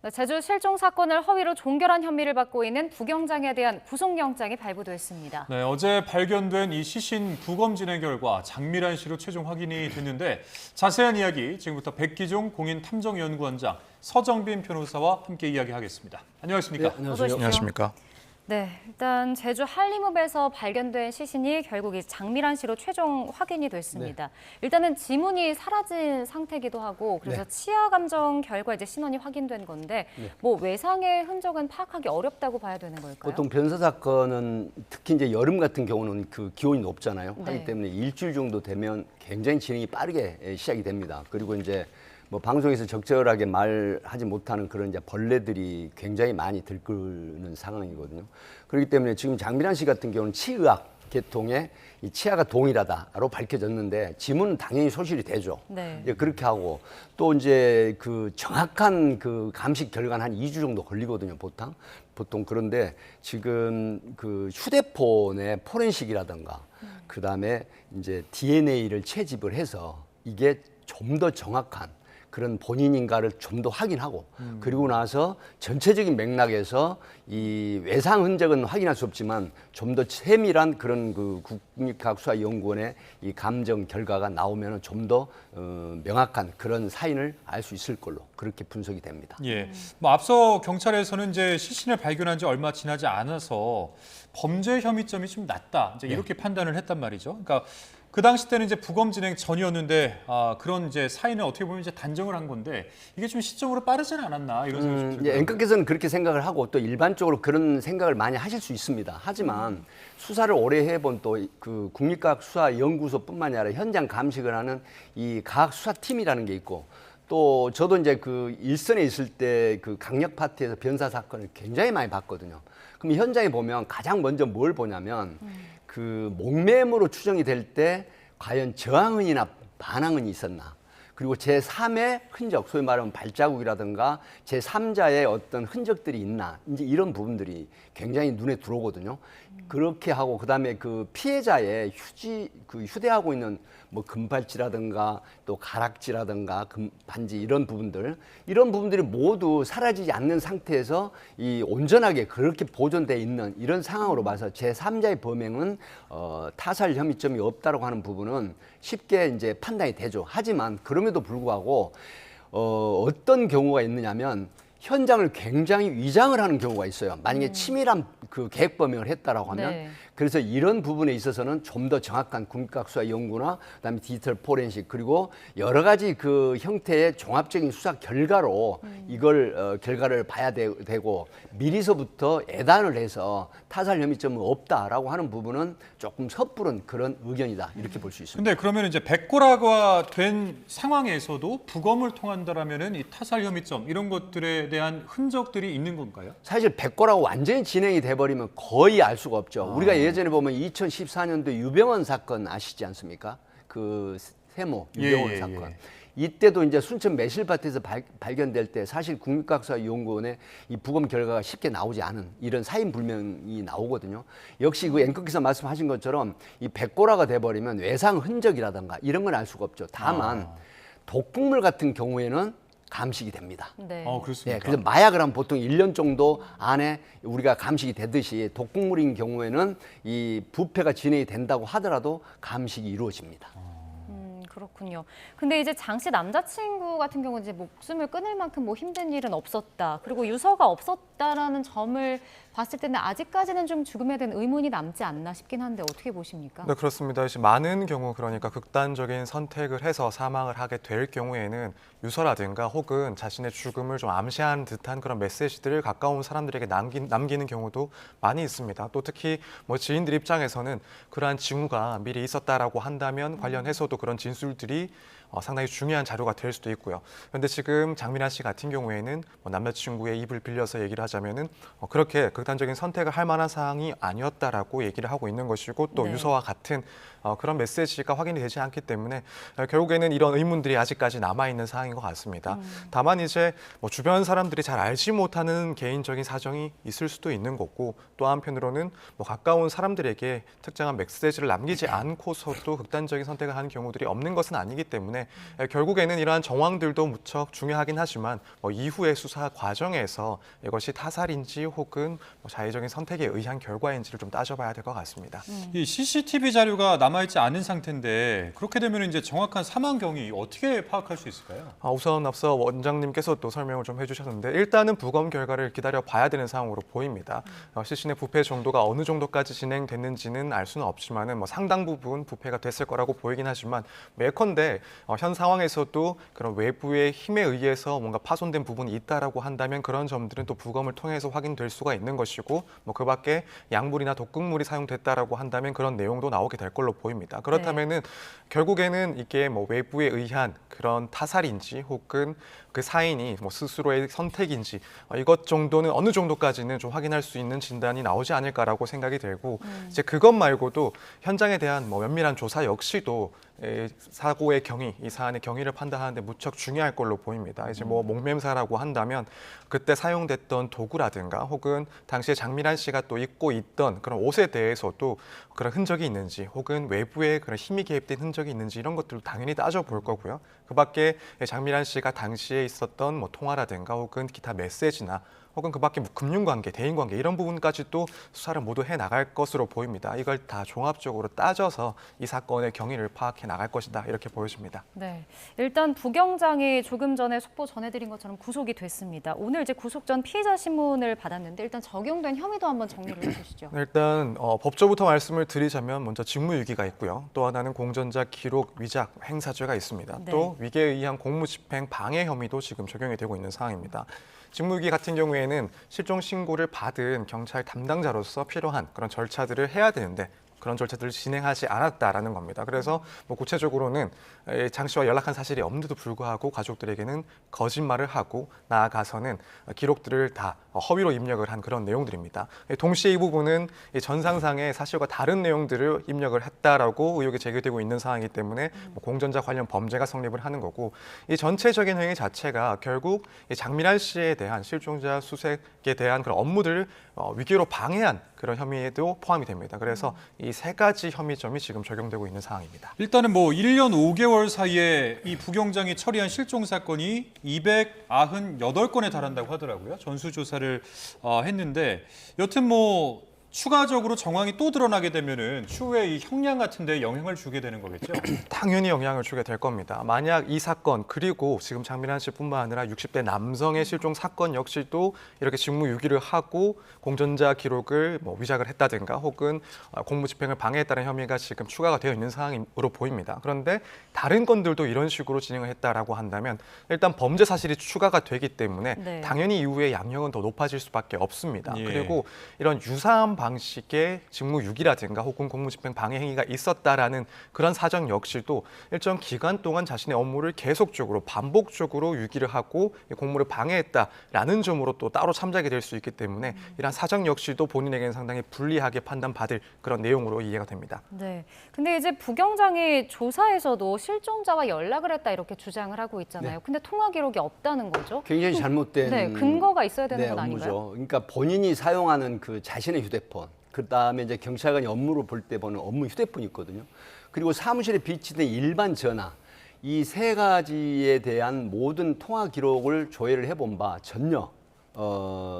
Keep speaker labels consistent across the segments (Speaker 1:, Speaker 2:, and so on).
Speaker 1: 네, 제주 실종 사건을 허위로 종결한 혐의를 받고 있는 부경장에 대한 구속영장이 발부됐습니다.
Speaker 2: 네, 어제 발견된 이 시신 부검 진행 결과 장미란 씨로 최종 확인이 됐는데 자세한 이야기 지금부터 백기종 공인탐정연구원장 서정빈 변호사와 함께 이야기하겠습니다. 안녕하십니까?
Speaker 3: 네, 안녕하세요.
Speaker 4: 안녕하십니까?
Speaker 1: 네, 일단 제주 한림읍에서 발견된 시신이 결국 이 장미란 씨로 최종 확인이 됐습니다. 일단은 지문이 사라진 상태이기도 하고 그래서 치아 감정 결과 이제 신원이 확인된 건데 뭐 외상의 흔적은 파악하기 어렵다고 봐야 되는 걸까요?
Speaker 3: 보통 변사 사건은 특히 이제 여름 같은 경우는 그 기온이 높잖아요.
Speaker 1: 네.
Speaker 3: 하기 때문에 일주일 정도 되면 굉장히 진행이 빠르게 시작이 됩니다. 그리고 이제 뭐 방송에서 적절하게 말하지 못하는 그런 이제 벌레들이 굉장히 많이 들끓는 상황이거든요. 그렇기 때문에 지금 장미란 씨 같은 경우는 치의학 계통에 이 치아가 동일하다로 밝혀졌는데 지문은 당연히 소실이 되죠.
Speaker 1: 네.
Speaker 3: 이제 그렇게 하고 또 이제 그 정확한 그 감식 결과는 한 2주 정도 걸리거든요, 보통. 그런데 지금 그 휴대폰의 포렌식이라든가 그다음에 이제 DNA를 채집을 해서 이게 좀 더 정확한 그런 본인인가를 좀 더 확인하고 그리고 나서 전체적인 맥락에서 이 외상 흔적은 확인할 수 없지만 좀 더 세밀한 그런 그 국립과학수사연구원의 이 감정 결과가 나오면 좀 더 명확한 그런 사인을 알 수 있을 걸로 그렇게 분석이 됩니다.
Speaker 2: 예, 뭐 앞서 경찰에서는 이제 시신을 발견한 지 얼마 지나지 않아서 범죄 혐의점이 좀 낮다 이제 이렇게 판단을 했단 말이죠. 그러니까 그 당시 때는 이제 부검 진행 전이었는데 그런 이제 사인을 어떻게 보면 이제 단정을 한 건데 이게 좀 시점으로 빠르지는 않았나 이런 생각이 좀 들더라고요.
Speaker 3: 앵커께서는 그렇게 생각을 하고 또 일반적으로 그런 생각을 많이 하실 수 있습니다. 하지만 수사를 오래 해본 또 그 국립과학수사연구소뿐만이 아니라 현장 감식을 하는 이 과학수사팀이라는 게 있고 또 저도 이제 그 일선에 있을 때 그 강력 파티에서 변사 사건을 굉장히 많이 봤거든요. 그럼 현장에 보면 가장 먼저 뭘 보냐면 그 목매물로 추정이 될 때 과연 저항은이나 반항은이 있었나. 그리고 제3의 흔적, 소위 말하면 발자국이라든가 제3자의 어떤 흔적들이 있나. 이제 이런 부분들이 굉장히 눈에 들어오거든요. 그렇게 하고 그다음에 그 피해자의 휴대하고 있는 뭐 금팔찌라든가 또 가락지라든가 반지 이런 부분들이 모두 사라지지 않는 상태에서 이 온전하게 그렇게 보존돼 있는 이런 상황으로 봐서 제3자의 범행은 타살 혐의점이 없다라고 하는 부분은 쉽게 이제 판단이 되죠. 하지만 그럼에도 불구하고 어떤 경우가 있느냐면 현장을 굉장히 위장을 하는 경우가 있어요. 만약에 치밀한 그 계획범행을 했다라고 하면
Speaker 1: 네.
Speaker 3: 그래서 이런 부분에 있어서는 좀 더 정확한 국립과학수사 연구나 그다음에 디지털 포렌식 그리고 여러 가지 그 형태의 종합적인 수사 결과로 이걸 결과를 봐야 되고 미리서부터 예단을 해서 타살 혐의점은 없다라고 하는 부분은 조금 섣부른 그런 의견이다 이렇게 볼 수 있습니다.
Speaker 2: 근데 그러면 이제 백고라가 된 상황에서도 부검을 통한다라면은 이 타살 혐의점 이런 것들에 대한 흔적들이 있는 건가요?
Speaker 3: 사실 백고라고 완전히 진행이 돼버리면 거의 알 수가 없죠. 우리가 예전에 보면 2014년도 유병원 사건 아시지 않습니까? 그 세모 유병원
Speaker 2: 예.
Speaker 3: 사건. 이때도 이제 순천 매실밭에서 발견될 때 사실 국립과학수사연구원의 이 부검 결과가 쉽게 나오지 않은 이런 사인 불명이 나오거든요. 역시 그 앵커께서 말씀하신 것처럼 이 백고라가 돼버리면 외상 흔적이라든가 이런 건 알 수가 없죠. 다만 독극물 같은 경우에는 감식이 됩니다.
Speaker 1: 네.
Speaker 2: 그렇습니까?
Speaker 3: 네, 그래서 마약을 하면 보통 1년 정도 안에 우리가 감식이 되듯이 독극물인 경우에는 이 부패가 진행이 된다고 하더라도 감식이 이루어집니다.
Speaker 1: 그렇군요. 근데 이제 장 씨 남자친구 같은 경우는 이제 목숨을 끊을 만큼 뭐 힘든 일은 없었다. 그리고 유서가 없었다라는 점을 봤을 때는 아직까지는 좀 죽음에 대한 의문이 남지 않나 싶긴 한데 어떻게 보십니까?
Speaker 4: 네, 그렇습니다. 많은 경우 그러니까 극단적인 선택을 해서 사망을 하게 될 경우에는 유서라든가 혹은 자신의 죽음을 좀 암시한 듯한 그런 메시지들을 가까운 사람들에게 남기는 경우도 많이 있습니다. 또 특히 뭐 지인들 입장에서는 그러한 징후가 미리 있었다라고 한다면 관련해서도 그런 진술들이 상당히 중요한 자료가 될 수도 있고요. 그런데 지금 장미란 씨 같은 경우에는 뭐 남자친구의 입을 빌려서 얘기를 하자면은 그렇게 극단적인 선택을 할 만한 사항이 아니었다라고 얘기를 하고 있는 것이고 또 유서와 같은 그런 메시지가 확인이 되지 않기 때문에 결국에는 이런 의문들이 아직까지 남아 있는 사항인 것 같습니다. 다만 이제 뭐 주변 사람들이 잘 알지 못하는 개인적인 사정이 있을 수도 있는 거고 또 한편으로는 뭐 가까운 사람들에게 특정한 메시지를 남기지 않고서도 극단적인 선택을 하는 경우들이 없는 것은 아니기 때문에 때문에 결국에는 이러한 정황들도 무척 중요하긴 하지만 이후의 수사 과정에서 이것이 타살인지 혹은 자의적인 선택에 의한 결과인지를 좀 따져봐야 될 것 같습니다.
Speaker 2: 이 CCTV 자료가 남아있지 않은 상태인데 그렇게 되면 이제 정확한 사망 경위 어떻게 파악할 수 있을까요?
Speaker 4: 우선 앞서 원장님께서 또 설명을 좀 해주셨는데 일단은 부검 결과를 기다려 봐야 되는 상황으로 보입니다. 시신의 부패 정도가 어느 정도까지 진행됐는지는 알 수는 없지만은 상당 부분 부패가 됐을 거라고 보이긴 하지만 예컨대 현 상황에서도 그런 외부의 힘에 의해서 뭔가 파손된 부분이 있다라고 한다면 그런 점들은 또 부검을 통해서 확인될 수가 있는 것이고 그밖에 약물이나 독극물이 사용됐다라고 한다면 그런 내용도 나오게 될 걸로 보입니다. 그렇다면은 결국에는 이게 외부에 의한 그런 타살인지 혹은 그 사인이 스스로의 선택인지 이것 정도는 어느 정도까지는 좀 확인할 수 있는 진단이 나오지 않을까라고 생각이 들고 이제 그것 말고도 현장에 대한 면밀한 조사 역시도 사고의 경위, 이 사안의 경위를 판단하는데 무척 중요할 걸로 보입니다. 이제 목매사라고 한다면 그때 사용됐던 도구라든가 혹은 당시에 장미란 씨가 또 입고 있던 그런 옷에 대해서도 그런 흔적이 있는지 혹은 외부에 그런 힘이 개입된 흔적이 있는지 이런 것들도 당연히 따져볼 거고요. 그밖에 장미란 씨가 당시에 있었던 통화라든가 혹은 기타 메시지나 혹은 그밖에 금융관계, 대인관계 이런 부분까지도 수사를 모두 해나갈 것으로 보입니다. 이걸 다 종합적으로 따져서 이 사건의 경위를 파악해 나갈 것이다 이렇게 보여집니다.
Speaker 1: 네, 일단 부경장이 조금 전에 속보 전해드린 것처럼 구속이 됐습니다. 오늘 이제 구속 전 피의자 신문을 받았는데 일단 적용된 혐의도 한번 정리를 해주시죠.
Speaker 4: 일단 법조부터 말씀을 드리자면 먼저 직무유기가 있고요. 또 하나는 공전자 기록 위작 행사죄가 있습니다.
Speaker 1: 네.
Speaker 4: 또 위계에 의한 공무집행 방해 혐의도 지금 적용이 되고 있는 상황입니다. 직무유기 같은 경우에는 실종 신고를 받은 경찰 담당자로서 필요한 그런 절차들을 해야 되는데 그런 절차들을 진행하지 않았다라는 겁니다. 그래서 구체적으로는 장 씨와 연락한 사실이 없는데도 불구하고 가족들에게는 거짓말을 하고 나아가서는 기록들을 다 허위로 입력을 한 그런 내용들입니다. 동시에 이 부분은 전상상의 사실과 다른 내용들을 입력을 했다라고 의혹이 제기되고 있는 상황이기 때문에 공전자 관련 범죄가 성립을 하는 거고 이 전체적인 행위 자체가 결국 장미란 씨에 대한 실종자 수색에 대한 그런 업무들을 위기로 방해한 그런 혐의에도 포함이 됩니다. 그래서 이 세 가지 혐의점이 지금 적용되고 있는 상황입니다.
Speaker 2: 일단은 1년 5개월 사이에 이 부경장이 처리한 실종 사건이 298건에 달한다고 하더라고요. 전수조사를 했는데 여튼 추가적으로 정황이 또 드러나게 되면은 추후에 이 형량 같은 데 영향을 주게 되는 거겠죠?
Speaker 4: 당연히 영향을 주게 될 겁니다. 만약 이 사건 그리고 지금 장미란 씨뿐만 아니라 60대 남성의 실종 사건 역시도 이렇게 직무유기를 하고 공전자 기록을 위작을 했다든가 혹은 공무집행을 방해했다는 혐의가 지금 추가가 되어 있는 상황으로 보입니다. 그런데 다른 건들도 이런 식으로 진행을 했다라고 한다면 일단 범죄 사실이 추가가 되기 때문에 당연히 이후에 양형은 더 높아질 수밖에 없습니다.
Speaker 2: 예.
Speaker 4: 그리고 이런 유사한 방식의 직무유기라든가 혹은 공무집행 방해 행위가 있었다라는 그런 사정 역시도 일정 기간 동안 자신의 업무를 계속적으로 반복적으로 유기를 하고 공무를 방해했다라는 점으로 또 따로 참작이 될 수 있기 때문에 이러한 사정 역시도 본인에게는 상당히 불리하게 판단받을 그런 내용으로 이해가 됩니다.
Speaker 1: 네. 근데 이제 부경장이 조사에서도 실종자와 연락을 했다 이렇게 주장을 하고 있잖아요. 근데 통화 기록이 없다는 거죠?
Speaker 3: 굉장히 잘못된
Speaker 1: 근거가 있어야 되는 건
Speaker 3: 업무죠.
Speaker 1: 아닌가요?
Speaker 3: 그러니까 본인이 사용하는 그 자신의 휴대폰, 그다음에 이제 경찰관이 업무를 볼 때 보는 업무 휴대폰이 있거든요. 그리고 사무실에 비치된 일반 전화, 이 세 가지에 대한 모든 통화 기록을 조회를 해본 바 전혀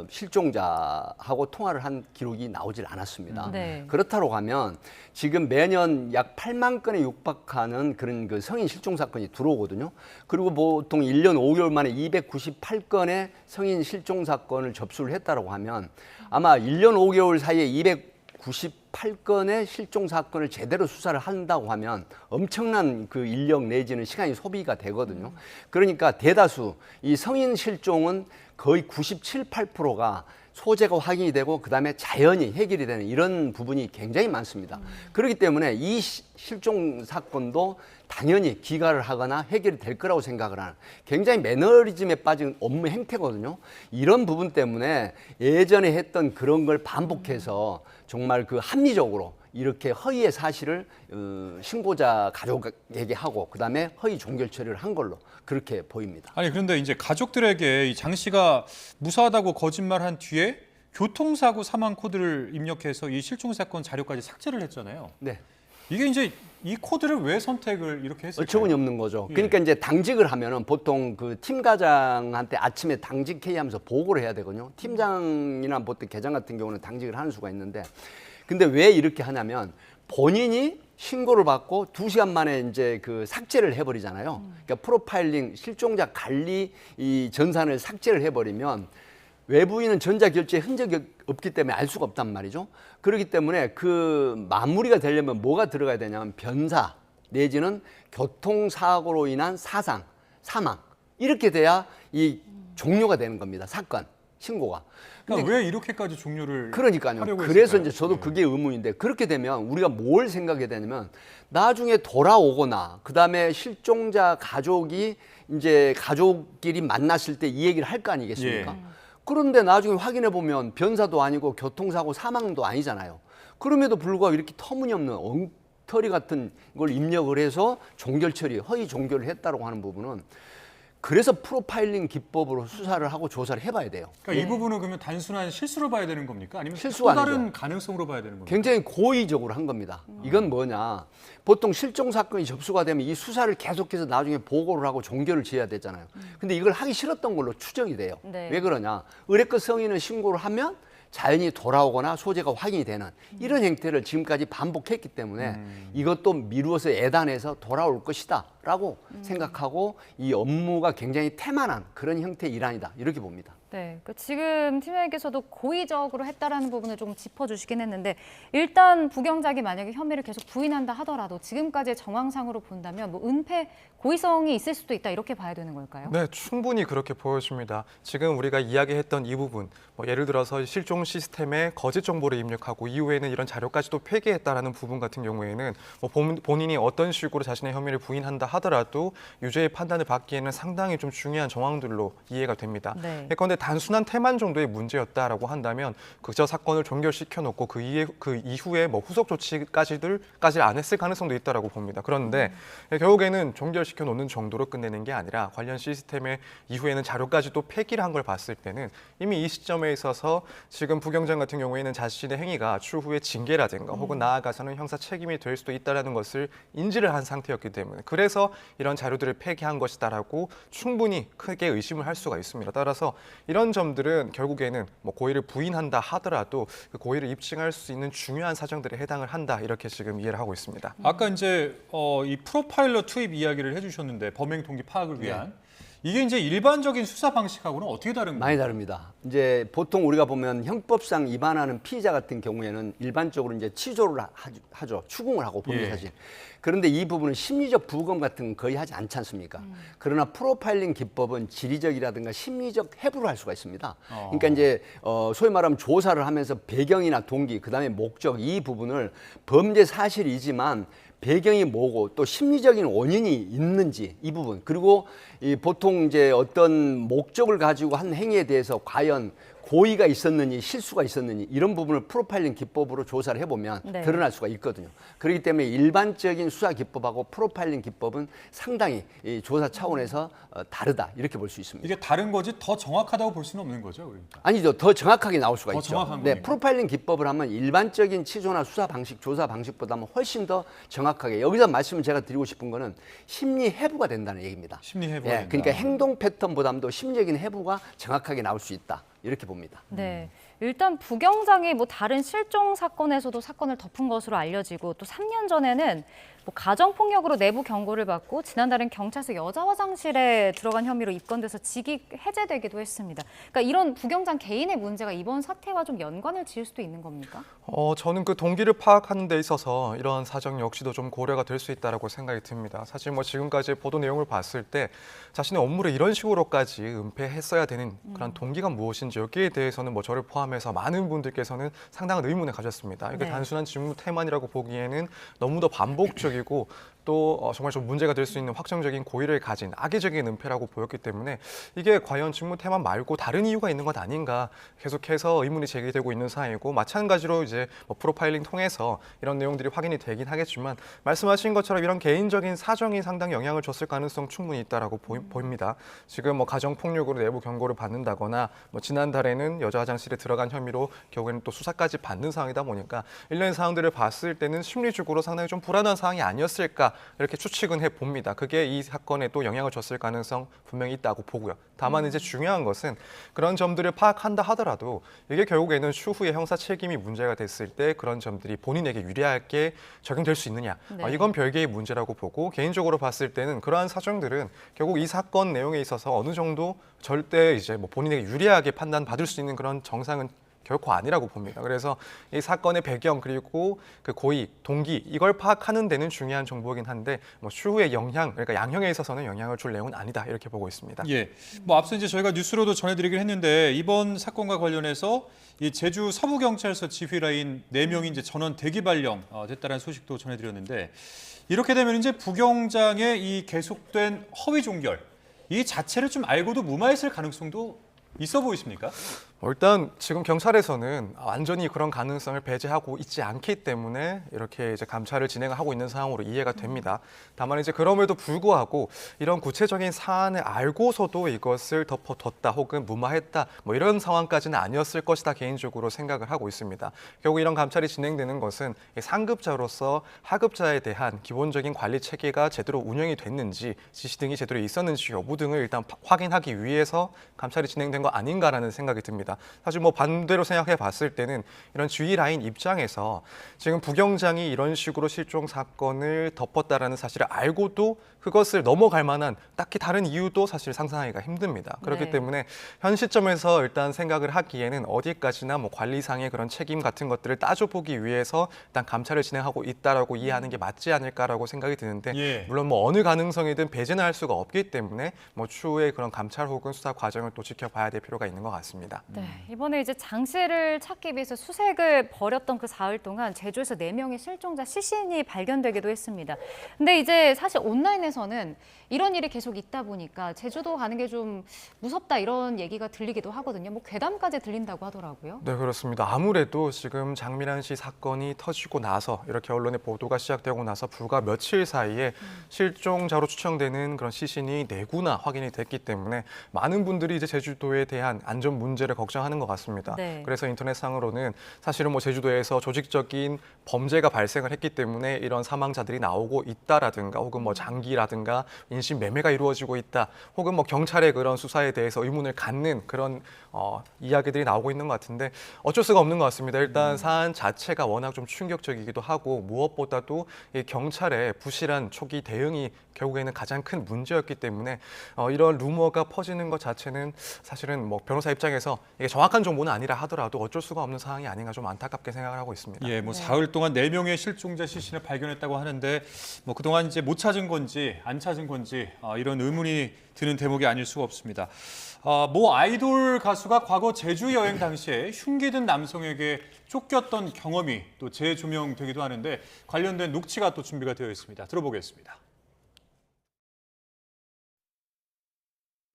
Speaker 3: 실종자하고 통화를 한 기록이 나오질 않았습니다. 그렇다고 하면 지금 매년 약 8만 건에 육박하는 그런 그 성인 실종 사건이 들어오거든요. 그리고 보통 1년 5개월 만에 298건의 성인 실종 사건을 접수를 했다고 하면 아마 1년 5개월 사이에 298건의 실종 사건을 제대로 수사를 한다고 하면 엄청난 그 인력 내지는 시간이 소비가 되거든요. 그러니까 대다수 이 성인 실종은 거의 97, 8%가 소재가 확인이 되고 그다음에 자연히 해결이 되는 이런 부분이 굉장히 많습니다. 그렇기 때문에 이 실종 사건도 당연히 기각을 하거나 해결이 될 거라고 생각을 하는 굉장히 매너리즘에 빠진 업무 행태거든요. 이런 부분 때문에 예전에 했던 그런 걸 반복해서 정말 그 합리적으로 이렇게 허위의 사실을 신고자 가족에게 하고 그다음에 허위 종결 처리를 한 걸로 그렇게 보입니다.
Speaker 2: 아니 그런데 이제 가족들에게 이 장 씨가 무사하다고 거짓말한 뒤에 교통사고 사망 코드를 입력해서 이 실종 사건 자료까지 삭제를 했잖아요.
Speaker 3: 네.
Speaker 2: 이게 이제 이 코드를 왜 선택을 이렇게 했을까요?
Speaker 3: 어처구니 없는 거죠.
Speaker 2: 예.
Speaker 3: 그러니까 이제 당직을 하면은 보통 그 팀과장한테 아침에 당직 회의하면서 보고를 해야 되거든요. 팀장이나 보통 계장 같은 경우는 당직을 하는 수가 있는데, 근데 왜 이렇게 하냐면 본인이 신고를 받고 2시간 만에 이제 그 삭제를 해버리잖아요. 그러니까 프로파일링 실종자 관리 이 전산을 삭제를 해버리면 외부인은 전자결제에 흔적이 없기 때문에 알 수가 없단 말이죠. 그렇기 때문에 그 마무리가 되려면 뭐가 들어가야 되냐면 변사 내지는 교통사고로 인한 사상, 사망 이렇게 돼야 이 종료가 되는 겁니다. 사건, 신고가.
Speaker 2: 그러니까 왜 이렇게까지 종료를
Speaker 3: 그러니까요.
Speaker 2: 하려고
Speaker 3: 그래서
Speaker 2: 했을까요?
Speaker 3: 이제 저도
Speaker 2: 예.
Speaker 3: 그게 의문인데 그렇게 되면 우리가 뭘 생각해야 되냐면 나중에 돌아오거나 그다음에 실종자 가족이 이제 가족끼리 만났을 때 이 얘기를 할 거 아니겠습니까?
Speaker 2: 예.
Speaker 3: 그런데 나중에 확인해 보면 변사도 아니고 교통사고 사망도 아니잖아요. 그럼에도 불구하고 이렇게 터무니없는 엉터리 같은 걸 입력을 해서 종결 처리, 허위 종결을 했다고 하는 부분은 그래서 프로파일링 기법으로 수사를 하고 조사를 해봐야 돼요.
Speaker 2: 그러니까 이 부분은 그러면 단순한 실수로 봐야 되는 겁니까? 아니면
Speaker 3: 실수가
Speaker 2: 또 다른
Speaker 3: 아니죠.
Speaker 2: 가능성으로 봐야 되는 겁니까?
Speaker 3: 굉장히 고의적으로 한 겁니다. 이건 뭐냐. 보통 실종 사건이 접수가 되면 이 수사를 계속해서 나중에 보고를 하고 종결을 지어야 되잖아요. 근데 이걸 하기 싫었던 걸로 추정이 돼요.
Speaker 1: 네.
Speaker 3: 왜 그러냐. 의뢰권 성인은 신고를 하면 자연히 돌아오거나 소재가 확인이 되는 이런 행태를 지금까지 반복했기 때문에 이것도 미루어서 애단해서 돌아올 것이다 라고 생각하고 이 업무가 굉장히 태만한 그런 형태의 일환이다 이렇게 봅니다.
Speaker 1: 네, 지금 팀장님께서도 고의적으로 했다라는 부분을 좀 짚어주시긴 했는데 일단 부경작이 만약에 혐의를 계속 부인한다 하더라도 지금까지의 정황상으로 본다면 뭐 은폐 고의성이 있을 수도 있다 이렇게 봐야 되는 걸까요?
Speaker 4: 네, 충분히 그렇게 보여집니다. 지금 우리가 이야기했던 이 부분, 뭐 예를 들어서 실종 시스템에 거짓 정보를 입력하고 이후에는 이런 자료까지도 폐기했다라는 부분 같은 경우에는 뭐 본인이 어떤 식으로 자신의 혐의를 부인한다 하더라도 유죄의 판단을 받기에는 상당히 좀 중요한 정황들로 이해가 됩니다.
Speaker 1: 네.
Speaker 4: 그런데 단순한 태만 정도의 문제였다라고 한다면 그저 사건을 종결시켜 놓고 그 이후에 뭐 후속 조치까지 안 했을 가능성도 있다라고 봅니다. 그런데 결국에는 종결시켜 놓는 정도로 끝내는 게 아니라 관련 시스템의 이후에는 자료까지도 폐기를 한 걸 봤을 때는 이미 이 시점에 있어서 지금 부경장 같은 경우에는 자신의 행위가 추후에 징계라든가 혹은 나아가서는 형사 책임이 될 수도 있다라는 것을 인지를 한 상태였기 때문에 그래서 이런 자료들을 폐기한 것이다라고 충분히 크게 의심을 할 수가 있습니다. 따라서 이런 점들은 결국에는 뭐 고의를 부인한다 하더라도 그 고의를 입증할 수 있는 중요한 사정들에 해당을 한다 이렇게 지금 이해를 하고 있습니다.
Speaker 2: 아까 이제 이 프로파일러 투입 이야기를 해주셨는데 범행 동기 파악을 위한 이게 이제 일반적인 수사 방식하고는 어떻게 다른
Speaker 3: 많이
Speaker 2: 거예요?
Speaker 3: 다릅니다. 이제 보통 우리가 보면 형법상 위반하는 피의자 같은 경우에는 일반적으로 이제 치조를 하죠. 추궁을 하고 범죄
Speaker 2: 예.
Speaker 3: 사실. 그런데 이 부분은 심리적 부검 같은 건 거의 하지 않지 않습니까? 그러나 프로파일링 기법은 지리적이라든가 심리적 해부를 할 수가 있습니다. 그러니까 이제 소위 말하면 조사를 하면서 배경이나 동기, 그다음에 목적 이 부분을 범죄 사실이지만 배경이 뭐고 또 심리적인 원인이 있는지 이 부분 그리고 이 보통 이제 어떤 목적을 가지고 한 행위에 대해서 과연 고의가 있었느니 실수가 있었느니 이런 부분을 프로파일링 기법으로 조사를 해보면
Speaker 1: 네.
Speaker 3: 드러날 수가 있거든요. 그렇기 때문에 일반적인 수사 기법하고 프로파일링 기법은 상당히 이 조사 차원에서 다르다 이렇게 볼 수 있습니다.
Speaker 2: 이게 다른 거지 더 정확하다고 볼 수는 없는 거죠, 그러니까.
Speaker 3: 아니죠. 더 정확하게 나올 수가
Speaker 2: 더
Speaker 3: 있죠.
Speaker 2: 정확한
Speaker 3: 네,
Speaker 2: 거니까.
Speaker 3: 프로파일링 기법을 하면 일반적인 치조나 수사 방식, 조사 방식보다는 훨씬 더 정확하게 여기서 말씀을 제가 드리고 싶은 거는 심리 해부가 된다는 얘기입니다.
Speaker 2: 심리 해부가
Speaker 3: 예,
Speaker 2: 된다.
Speaker 3: 그러니까 행동 패턴보다도 심리적인 해부가 정확하게 나올 수 있다. 이렇게 봅니다.
Speaker 1: 네. 일단 부경장이 뭐 다른 실종 사건에서도 사건을 덮은 것으로 알려지고 또 3년 전에는 뭐 가정폭력으로 내부 경고를 받고 지난달엔 경찰서 여자 화장실에 들어간 혐의로 입건돼서 직위 해제되기도 했습니다. 그러니까 이런 부경장 개인의 문제가 이번 사태와 좀 연관을 지을 수도 있는 겁니까?
Speaker 4: 저는 그 동기를 파악하는 데 있어서 이런 사정 역시도 좀 고려가 될 수 있다라고 생각이 듭니다. 사실 뭐 지금까지 보도 내용을 봤을 때 자신의 업무를 이런 식으로까지 은폐했어야 되는 그런 동기가 무엇인지 여기에 대해서는 뭐 저를 포함해서 많은 분들께서는 상당한 의문을 가졌습니다. 이게
Speaker 1: 네.
Speaker 4: 단순한 직무 태만이라고 보기에는 너무 더 반복적이고 또 정말 좀 문제가 될 수 있는 확정적인 고의를 가진 악의적인 은폐라고 보였기 때문에 이게 과연 직무 태만 말고 다른 이유가 있는 것 아닌가 계속해서 의문이 제기되고 있는 상황이고, 마찬가지로 이제 뭐 프로파일링 통해서 이런 내용들이 확인이 되긴 하겠지만 말씀하신 것처럼 이런 개인적인 사정이 상당히 영향을 줬을 가능성 충분히 있다라고 보입니다. 지금 뭐 가정 폭력으로 내부 경고를 받는다거나 뭐 지난달에는 여자 화장실에 들어간 혐의로 결국에는 또 수사까지 받는 상황이다 보니까 일련의 사항들을 봤을 때는 심리적으로 상당히 좀 불안한 상황이 아니었을까 이렇게 추측은 해 봅니다. 그게 이 사건에 또 영향을 줬을 가능성 분명히 있다고 보고요. 다만 이제 중요한 것은 그런 점들을 파악한다 하더라도 이게 결국에는 추후에 형사 책임이 문제가 됐을 때 그런 점들이 본인에게 유리하게 적용될 수 있느냐,
Speaker 1: 네.
Speaker 4: 이건 별개의 문제라고 보고, 개인적으로 봤을 때는 그러한 사정들은 결국 이 사건 내용에 있어서 어느 정도 절대 이제 뭐 본인에게 유리하게 판단받을 수 있는 그런 정상은 결코 아니라고 봅니다. 그래서 이 사건의 배경 그리고 그 고의, 동기 이걸 파악하는 데는 중요한 정보이긴 한데 뭐 추후의 영향, 그러니까 양형에 있어서는 영향을 줄 내용은 아니다 이렇게 보고 있습니다.
Speaker 2: 예, 뭐 앞서 이제 저희가 뉴스로도 전해드리긴 했는데 이번 사건과 관련해서 이 제주 서부경찰서 지휘라인 4명이 이제 전원 대기 발령 됐다는 소식도 전해드렸는데, 이렇게 되면 이제 부경장의 이 계속된 허위 종결 이 자체를 좀 알고도 무마했을 가능성도 있어 보이십니까?
Speaker 4: 일단 지금 경찰에서는 완전히 그런 가능성을 배제하고 있지 않기 때문에 이렇게 이제 감찰을 진행하고 있는 상황으로 이해가 됩니다. 다만 이제 그럼에도 불구하고 이런 구체적인 사안을 알고서도 이것을 덮어뒀다 혹은 무마했다 뭐 이런 상황까지는 아니었을 것이다 개인적으로 생각을 하고 있습니다. 결국 이런 감찰이 진행되는 것은 상급자로서 하급자에 대한 기본적인 관리 체계가 제대로 운영이 됐는지, 지시 등이 제대로 있었는지 여부 등을 일단 확인하기 위해서 감찰이 진행된 거 아닌가라는 생각이 듭니다. 사실 뭐 반대로 생각해 봤을 때는 이런 지휘 라인 입장에서 지금 부경장이 이런 식으로 실종 사건을 덮었다라는 사실을 알고도 그것을 넘어갈 만한 딱히 다른 이유도 사실 상상하기가 힘듭니다. 그렇기
Speaker 1: 네.
Speaker 4: 때문에 현 시점에서 일단 생각을 하기에는 어디까지나 뭐 관리상의 그런 책임 같은 것들을 따져보기 위해서 일단 감찰을 진행하고 있다라고 이해하는 게 맞지 않을까라고 생각이 드는데,
Speaker 2: 예.
Speaker 4: 물론 뭐 어느 가능성이든 배제는 할 수가 없기 때문에 뭐 추후에 그런 감찰 혹은 수사 과정을 또 지켜봐야 될 필요가 있는 것 같습니다.
Speaker 1: 네, 이번에 이제 장 씨를 찾기 위해서 수색을 벌였던 그 사흘 동안 제주에서 4명의 실종자 시신이 발견되기도 했습니다. 근데 이제 사실 온라인에서는 이런 일이 계속 있다 보니까 제주도 가는 게 좀 무섭다 이런 얘기가 들리기도 하거든요. 뭐 괴담까지 들린다고 하더라고요.
Speaker 4: 네, 그렇습니다. 아무래도 지금 장미란 씨 사건이 터지고 나서 이렇게 언론의 보도가 시작되고 나서 불과 며칠 사이에 실종자로 추정되는 그런 시신이 4구나 확인이 됐기 때문에 많은 분들이 이제 제주도에 대한 안전 문제를 걱정하는 것 같습니다.
Speaker 1: 네.
Speaker 4: 그래서 인터넷상으로는 사실은 뭐 제주도에서 조직적인 범죄가 발생을 했기 때문에 이런 사망자들이 나오고 있다라든가 혹은 뭐 장기라든가 인신 매매가 이루어지고 있다 혹은 뭐 경찰의 그런 수사에 대해서 의문을 갖는 그런 이야기들이 나오고 있는 것 같은데 어쩔 수가 없는 것 같습니다. 일단 사안 자체가 워낙 좀 충격적이기도 하고 무엇보다도 이 경찰의 부실한 초기 대응이 결국에는 가장 큰 문제였기 때문에 이런 루머가 퍼지는 것 자체는 사실은 뭐 변호사 입장에서 이게 정확한 정보는 아니라 하더라도 어쩔 수가 없는 상황이 아닌가 좀 안타깝게 생각을 하고 있습니다.
Speaker 2: 예, 뭐 사흘 동안 4명의 실종자 시신을 발견했다고 하는데 뭐 그동안 이제 못 찾은 건지 안 찾은 건지 이런 의문이 드는 대목이 아닐 수가 없습니다. 모 아이돌 가수가 과거 제주 여행 당시에 흉기 든 남성에게 쫓겼던 경험이 또 재조명되기도 하는데 관련된 녹취가 또 준비가 되어 있습니다. 들어보겠습니다.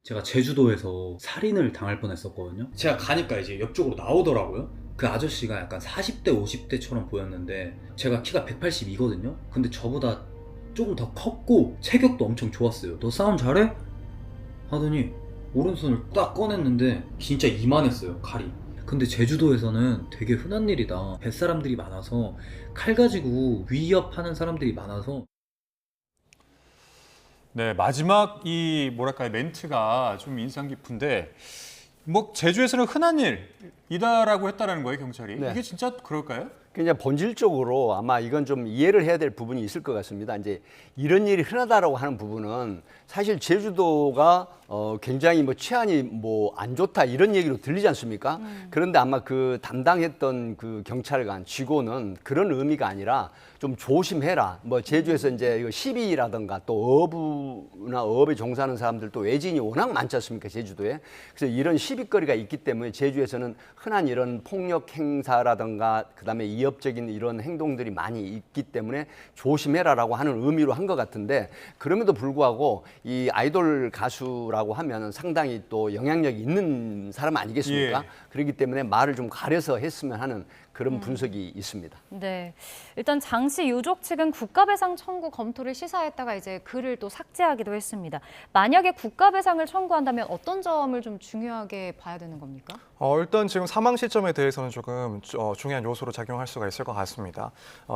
Speaker 5: 제가 제주도에서 살인을 당할 뻔했었거든요. 제가 가니까 이제 옆쪽으로 나오더라고요. 그 아저씨가 약간 40대, 50대처럼 보였는데 제가 키가 182거든요. 근데 저보다 조금 더 컸고 체격도 엄청 좋았어요. 너 싸움 잘해? 하더니 오른손을 딱 꺼냈는데 진짜 이만했어요, 칼이. 근데 제주도에서는 되게 흔한 일이다. 뱃사람들이 많아서 칼 가지고 위협하는 사람들이 많아서.
Speaker 2: 네, 마지막 이 뭐랄까요 멘트가 좀 인상 깊은데 뭐 제주에서는 흔한 일이다라고 했다라는 거예요, 경찰이.
Speaker 3: 네.
Speaker 2: 이게 진짜 그럴까요?
Speaker 3: 그냥 본질적으로 아마 이건 좀 이해를 해야 될 부분이 있을 것 같습니다. 이제 이런 일이 흔하다라고 하는 부분은 사실 제주도가 굉장히 뭐 치안이 뭐 안 좋다 이런 얘기로 들리지 않습니까? 그런데 아마 그 담당했던 그 경찰관 직원은 그런 의미가 아니라 좀 조심해라. 뭐 제주에서 이제 이거 시비라든가 또 어부나 어업에 종사하는 사람들 또 외지인이 워낙 많지 않습니까? 제주도에. 그래서 이런 시비거리가 있기 때문에 제주에서는 흔한 이런 폭력 행사라든가 그다음에 이어 위협적인 이런 행동들이 많이 있기 때문에 조심해라라고 하는 의미로 한 것 같은데 그럼에도 불구하고 이 아이돌 가수라고 하면 상당히 또 영향력이 있는 사람 아니겠습니까?
Speaker 2: 예.
Speaker 3: 그렇기 때문에 말을 좀 가려서 했으면 하는 그런 분석이 있습니다.
Speaker 1: 네, 일단 장 씨 유족 측은 국가배상 청구 검토를 시사했다가 이제 글을 또 삭제하기도 했습니다. 만약에 국가배상을 청구한다면 어떤 점을 좀 중요하게 봐야 되는 겁니까?
Speaker 4: 일단 지금 사망 시점에 대해서는 조금 중요한 요소로 작용할 수가 있을 것 같습니다.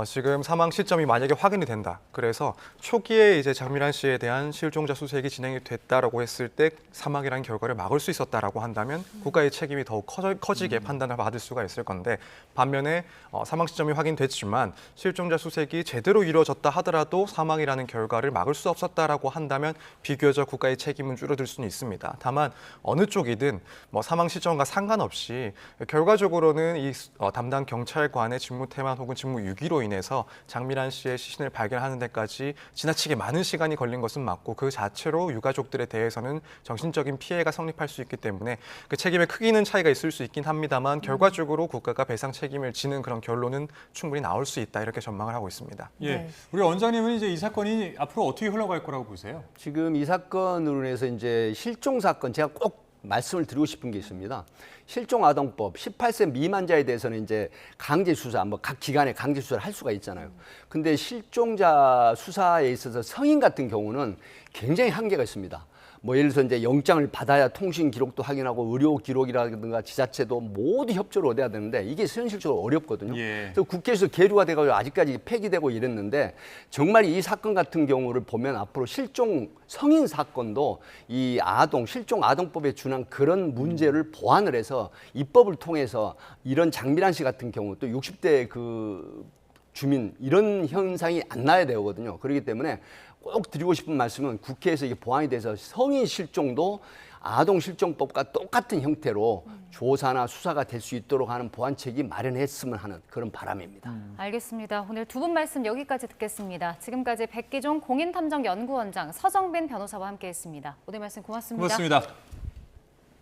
Speaker 4: 지금 사망 시점이 만약에 확인이 된다. 그래서 초기에 이제 장미란 씨에 대한 실종자 수색이 진행이 됐다라고 했을 때 사망이라는 결과를 막을 수 있었다라고 한다면 국가의 책임이 더욱 커지게 판단을 받을 수가 있을 건데 반면에 사망 시점이 확인됐지만 실종자 수색이 제대로 이루어졌다 하더라도 사망이라는 결과를 막을 수 없었다라고 한다면 비교적 국가의 책임은 줄어들 수는 있습니다. 다만 어느 쪽이든 사망 시점과 상관없이 결과적으로는 이 담당 경찰관의 직무 태만 혹은 직무 유기로 인해서 장미란 씨의 시신을 발견하는 데까지 지나치게 많은 시간이 걸린 것은 맞고 그 자체로 유가족들에 대해서는 정신적인 피해가 성립할 수 있기 때문에 그 책임의 크기는 차이가 있을 수 있긴 합니다만 결과적으로 국가가 배상 책임을 지는 그런 결론은 충분히 나올 수 있다 이렇게 전망을 하고 있습니다.
Speaker 2: 예.
Speaker 1: 네.
Speaker 2: 우리 원장님은 이제 이 사건이 앞으로 어떻게 흘러갈 거라고 보세요?
Speaker 3: 지금 이 사건으로 인해서 이제 실종 사건 제가 꼭 말씀을 드리고 싶은 게 있습니다. 실종아동법 18세 미만자에 대해서는 이제 강제 수사, 각 기관에 강제 수사를 할 수가 있잖아요. 근데 실종자 수사에 있어서 성인 같은 경우는 굉장히 한계가 있습니다. 예를 들어서 이제 영장을 받아야 통신 기록도 확인하고 의료 기록이라든가 지자체도 모두 협조를 얻어야 되는데 이게 현실적으로 어렵거든요.
Speaker 2: 예.
Speaker 3: 그래서 국회에서 계류가 돼가지고 아직까지 폐기되고 이랬는데 정말 이 사건 같은 경우를 보면 앞으로 실종 성인 사건도 이 실종 아동법에 준한 그런 문제를 보완을 해서 입법을 통해서 이런 장미란 씨 같은 경우 또 60대 그 주민 이런 현상이 안 나야 되거든요. 그렇기 때문에 꼭 드리고 싶은 말씀은 국회에서 이게 보완이 돼서 성인 실종도 아동 실종법과 똑같은 형태로 조사나 수사가 될 수 있도록 하는 보완책이 마련했으면 하는 그런 바람입니다.
Speaker 1: 알겠습니다. 오늘 두 분 말씀 여기까지 듣겠습니다. 지금까지 백기종 공인탐정연구원장 서정빈 변호사와 함께했습니다. 오늘 말씀 고맙습니다.
Speaker 2: 고맙습니다.